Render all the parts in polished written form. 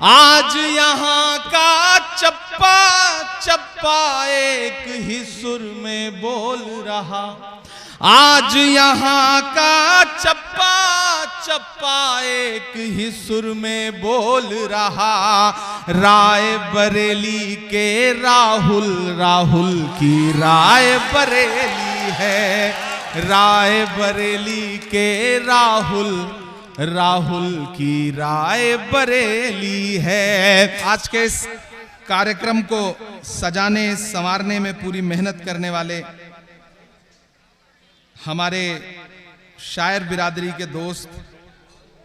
आज यहाँ का चप्पा चप्पा एक ही सुर में बोल रहा। आज यहाँ का चप्पा चप्पा एक ही सुर में बोल रहा। राय बरेली के राहुल, राहुल की राय बरेली है। राय बरेली के राहुल, राहुल की राय बरेली है। आज के इस कार्यक्रम को सजाने संवारने में पूरी मेहनत करने वाले हमारे शायर बिरादरी के दोस्त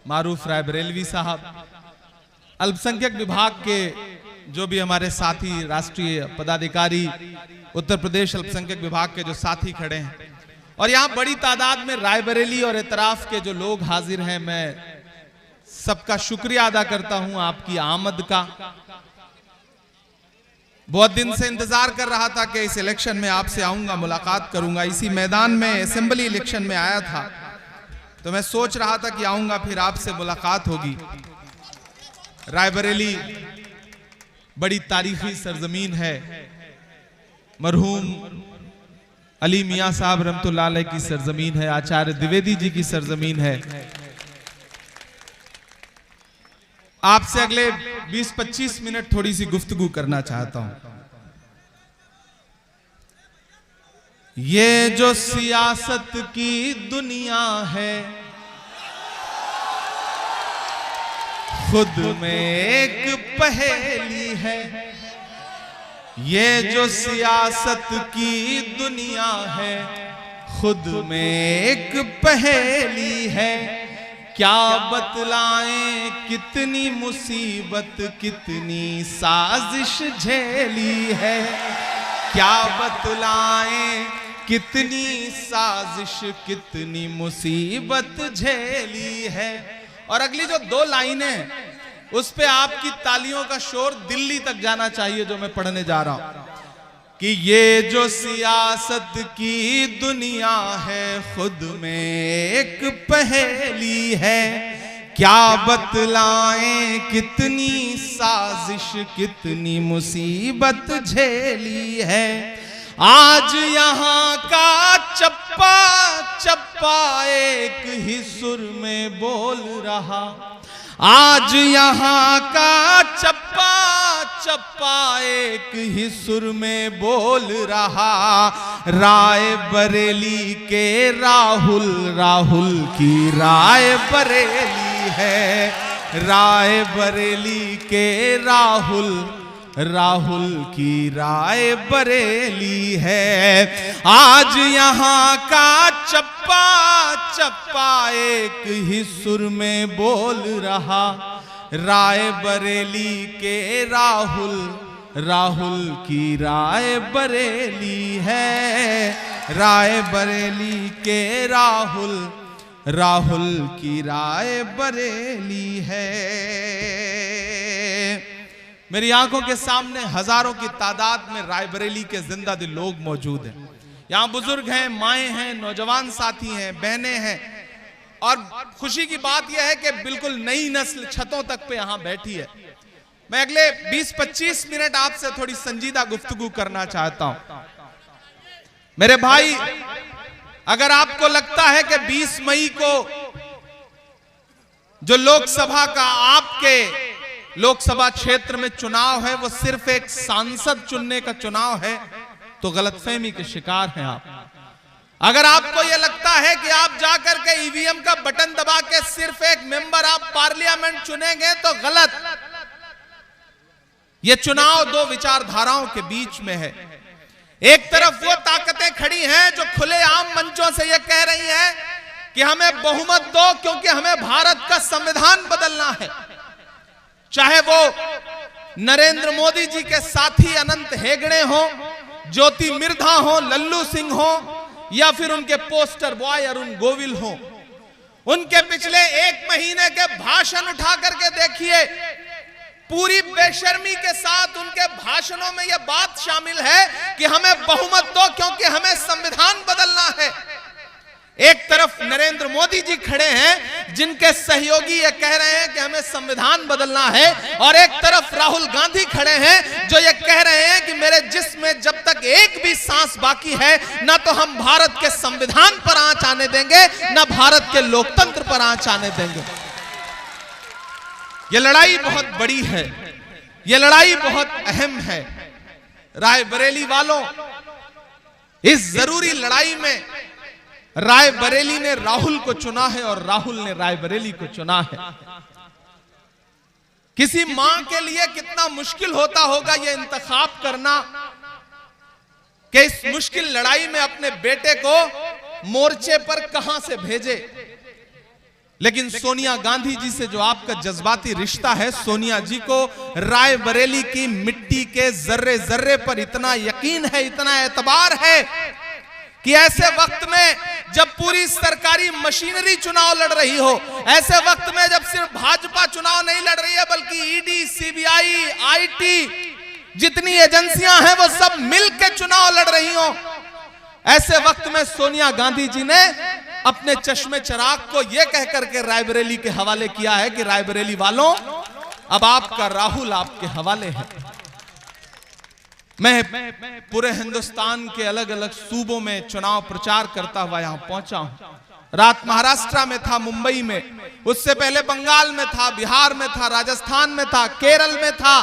मारूफ राय बरेलवी साहब, अल्पसंख्यक विभाग के जो भी हमारे साथी राष्ट्रीय पदाधिकारी, उत्तर प्रदेश अल्पसंख्यक विभाग के जो साथी खड़े हैं, और यहाँ बड़ी तादाद में रायबरेली और इतराफ के जो लोग हाजिर हैं, मैं सबका शुक्रिया अदा करता हूं आपकी आमद का। बहुत दिन से इंतजार कर रहा था कि इस इलेक्शन में आपसे आऊंगा, मुलाकात करूंगा। इसी मैदान में असेंबली इलेक्शन में आया था तो मैं सोच रहा था कि आऊंगा, फिर आपसे मुलाकात होगी। रायबरेली बड़ी तारीखी सरजमीन है। मरहूम अली मियां साहब रहमतुल्लाह अलैह की सरजमीन है, आचार्य द्विवेदी जी की सरजमीन है। आपसे अगले 20-25 मिनट थोड़ी सी गुफ्तगू करना चाहता हूं। ये जो सियासत की दुनिया है, खुद में एक पहेली है। ये जो सियासत की दुनिया है, खुद में एक पहेली है। क्या बतलाएं कितनी मुसीबत, कितनी साजिश झेली है। क्या बतलाएं कितनी साजिश, कितनी मुसीबत झेली है। और अगली जो दो लाइनें, उस पे आपकी तालियों का शोर दिल्ली तक जाना चाहिए, जो मैं पढ़ने जा रहा हूं कि ये जो सियासत की दुनिया है, खुद में एक पहेली है। क्या बतलाएं कितनी साजिश, कितनी मुसीबत झेली है। आज यहाँ का चप्पा चप्पा एक ही सुर में बोल रहा। आज यहाँ का चप्पा चप्पा एक ही सुर में बोल रहा। राय बरेली के राहुल, राहुल की राय बरेली है। राय बरेली के राहुल, राहुल की राय बरेली है। आज यहाँ का चप्पा चप्पा एक ही सुर में बोल रहा। राय बरेली के राहुल, राहुल की राय बरेली है। राय बरेली के राहुल, राहुल की राय बरेली है। मेरी आंखों के सामने हजारों की तादाद में रायबरेली के जिंदा दिल लोग मौजूद हैं। यहाँ बुजुर्ग हैं, माएँ हैं, नौजवान साथी हैं, बहनें हैं। और खुशी की बात यह है कि बिल्कुल नई नस्ल छतों तक पे यहाँ बैठी है। मैं अगले 20-25 मिनट आपसे थोड़ी संजीदा गुफ्तगू करना चाहता हूं। मेरे भाई, अगर आपको लगता है कि 20 मई को जो लोकसभा का आपके लोकसभा क्षेत्र में चुनाव है, वो सिर्फ एक सांसद चुनने का चुनाव है, तो गलतफहमी के शिकार हैं आप। अगर आपको यह लगता है कि आप जाकर के ईवीएम का बटन दबा के सिर्फ एक मेंबर आप पार्लियामेंट चुनेंगे, तो गलत। यह चुनाव दो विचारधाराओं के बीच में है। एक तरफ वो ताकतें खड़ी हैं जो खुलेआम मंचों से यह कह रही हैं कि हमें बहुमत दो, क्योंकि हमें भारत का संविधान बदलना है। चाहे वो नरेंद्र मोदी जी के साथी अनंत हेगड़े हो, ज्योति मिर्धा हो, लल्लू सिंह हो, या फिर उनके पोस्टर बॉय अरुण गोविल हो। उनके पिछले एक महीने के भाषण उठा करके देखिए। पूरी बेशर्मी के साथ उनके भाषणों में यह बात शामिल है कि हमें बहुमत दो, क्योंकि हमें संविधान बदलना है। एक तरफ नरेंद्र मोदी जी खड़े हैं जिनके सहयोगी ये कह रहे हैं कि हमें संविधान बदलना है, और एक तरफ राहुल गांधी खड़े हैं जो ये कह रहे हैं कि मेरे जिस्म में जब तक एक भी सांस बाकी है ना तो हम भारत के संविधान पर आंच आने देंगे, ना भारत के लोकतंत्र पर आंच आने देंगे। ये लड़ाई बहुत बड़ी है, ये लड़ाई बहुत अहम है। रायबरेली वालों, इस जरूरी लड़ाई में रायबरेली ने राहुल को चुना है और राहुल ने रायबरेली को चुना है। किसी मां के लिए कितना मुश्किल होता होगा यह इंतखाब करना कि इस मुश्किल लड़ाई में अपने बेटे को मोर्चे पर कहां से भेजे। लेकिन सोनिया गांधी जी से जो आपका जज्बाती रिश्ता है, सोनिया जी को रायबरेली की मिट्टी के जर्रे जर्रे पर इतना यकीन है, इतना एतबार है कि ऐसे वक्त में जब पूरी सरकारी मशीनरी चुनाव लड़ रही हो, ऐसे वक्त में जब सिर्फ भाजपा चुनाव नहीं लड़ रही है बल्कि ईडी, सीबीआई, आईटी जितनी एजेंसियां हैं वो सब मिलकर चुनाव लड़ रही हो, ऐसे वक्त में सोनिया गांधी जी ने अपने चश्मे चिराग को यह कहकर के रायबरेली के हवाले किया है कि रायबरेली वालों, अब आपका राहुल आपके हवाले है। मैं पूरे हिंदुस्तान के अलग अलग सूबों में चुनाव प्रचार करता हुआ यहां पहुंचा हूं। रात महाराष्ट्र में था, मुंबई में, उससे पहले बंगाल में था, बिहार में था, राजस्थान में था, केरल में था,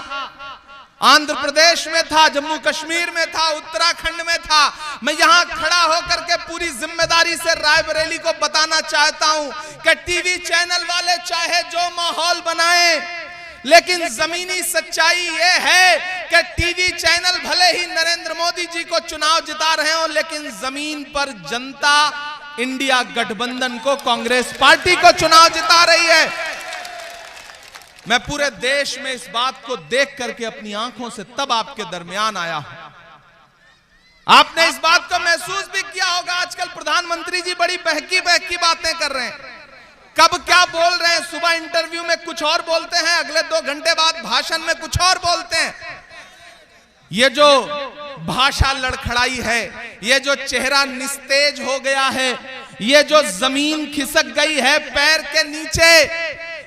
आंध्र प्रदेश में था, जम्मू कश्मीर में था, उत्तराखंड में था। मैं यहां खड़ा होकर के पूरी जिम्मेदारी से रायबरेली को बताना चाहता हूं कि टीवी चैनल वाले चाहे जो माहौल बनाएं, लेकिन जमीनी सच्चाई यह है कि टीवी चैनल भले ही नरेंद्र मोदी जी को चुनाव जिता रहे हो, लेकिन जमीन पर जनता इंडिया गठबंधन को, कांग्रेस पार्टी को चुनाव जिता रही है। मैं पूरे देश में इस बात को देख करके अपनी आंखों से तब आपके दरमियान आया हूं। आपने इस बात को महसूस भी किया होगा, आजकल प्रधानमंत्री जी बड़ी बहकी बहकी बातें कर रहे हैं। कब क्या बोल रहे हैं, सुबह इंटरव्यू में कुछ और बोलते हैं, अगले 2 घंटे बाद भाषण में कुछ और बोलते हैं। ये जो भाषा लड़खड़ाई है, ये जो चेहरा निस्तेज हो गया है, ये जो जमीन खिसक गई है पैर के नीचे,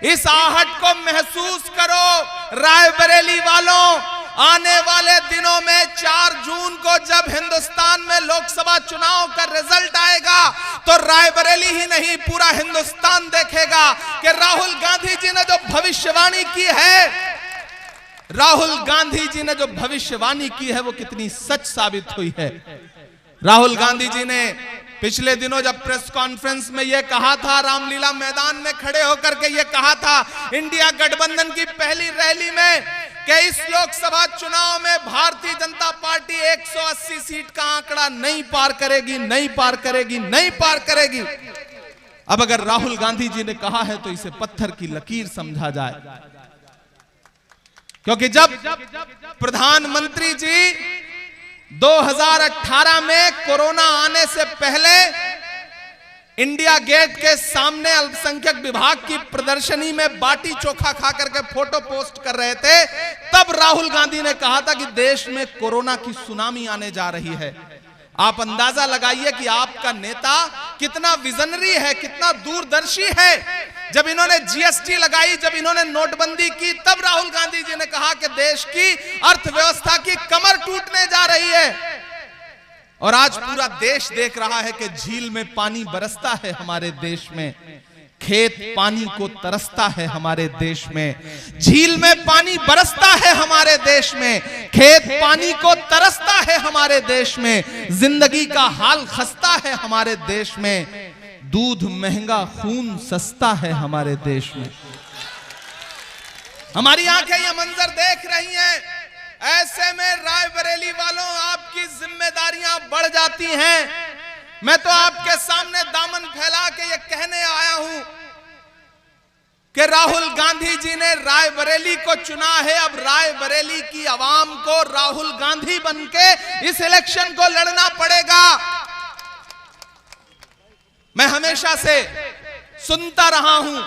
इस आहट को महसूस करो रायबरेली वालों। आने वाले दिनों में 4 जून को जब हिंदुस्तान में लोकसभा चुनाव का रिजल्ट आएगा तो रायबरेली ही नहीं पूरा हिंदुस्तान देखेगा कि राहुल गांधी जी ने जो भविष्यवाणी की है, राहुल गांधी जी ने जो भविष्यवाणी की है वो कितनी सच साबित हुई है। राहुल गांधी जी ने पिछले दिनों जब प्रेस कॉन्फ्रेंस में यह कहा था, रामलीला मैदान में खड़े होकर के यह कहा था इंडिया गठबंधन की पहली रैली में कि इस लोकसभा चुनाव में भारतीय जनता पार्टी 180 सीट का आंकड़ा नहीं पार करेगी, नहीं पार करेगी, नहीं पार करेगी। अब अगर राहुल गांधी जी ने कहा है तो इसे पत्थर की लकीर समझा जाए, क्योंकि जब प्रधानमंत्री जी 2018 में कोरोना आने से पहले इंडिया गेट के सामने अल्पसंख्यक विभाग की प्रदर्शनी में बाटी चोखा खा करके फोटो पोस्ट कर रहे थे, तब राहुल गांधी ने कहा था कि देश में कोरोना की सुनामी आने जा रही है। आप अंदाजा लगाइए कि आपका नेता कितना विजनरी है, कितना दूरदर्शी है। जब इन्होंने जीएसटी लगाई, जब इन्होंने नोटबंदी की, तब राहुल गांधी जी ने कहा कि देश की अर्थव्यवस्था की कमर टूटने जा रही है। और आज पूरा देश देख रहा है कि झील में पानी बरसता है हमारे देश में, खेत पानी को तरसता है हमारे देश में, झील में पानी बरसता है हमारे देश में, खेत पानी को तरसता है हमारे देश में, जिंदगी का हाल खस्ता है हमारे देश में, दूध महंगा खून सस्ता है हमारे देश में। हमारी आंखें ये मंजर देख रही हैं। ऐसे में रायबरेली वालों आपकी जिम्मेदारियां बढ़ जाती हैं। मैं तो आपके सामने दामन फैला के ये कहने आया हूं कि राहुल गांधी जी ने रायबरेली को चुना है। अब रायबरेली की आवाम को राहुल गांधी बनके इस इलेक्शन को लड़ना पड़ेगा। मैं हमेशा से सुनता रहा हूं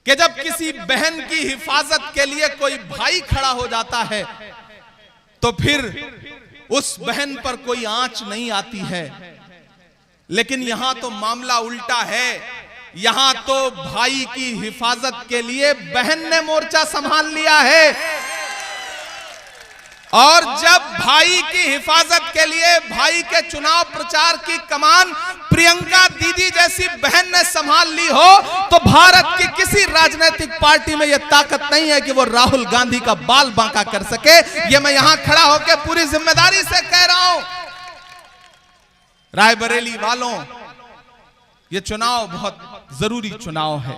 कि जब किसी बहन की हिफाजत के लिए कोई भाई खड़ा हो जाता है तो फिर उस बहन पर कोई आंच नहीं आती है। लेकिन यहां तो मामला उल्टा है। यहां तो भाई की हिफाजत के लिए बहन ने मोर्चा संभाल लिया है, और जब भाई की हिफाजत के लिए भाई के चुनाव प्रचार की कमान प्रियंका दीदी जैसी बहन ने संभाल ली हो, तो भारत की किसी राजनीतिक पार्टी में यह ताकत नहीं है कि वो राहुल गांधी का बाल बांका कर सके। ये मैं यहां खड़ा होकर पूरी जिम्मेदारी से कह रहा हूं। रायबरेली वालों, ये चुनाव बहुत जरूरी चुनाव है।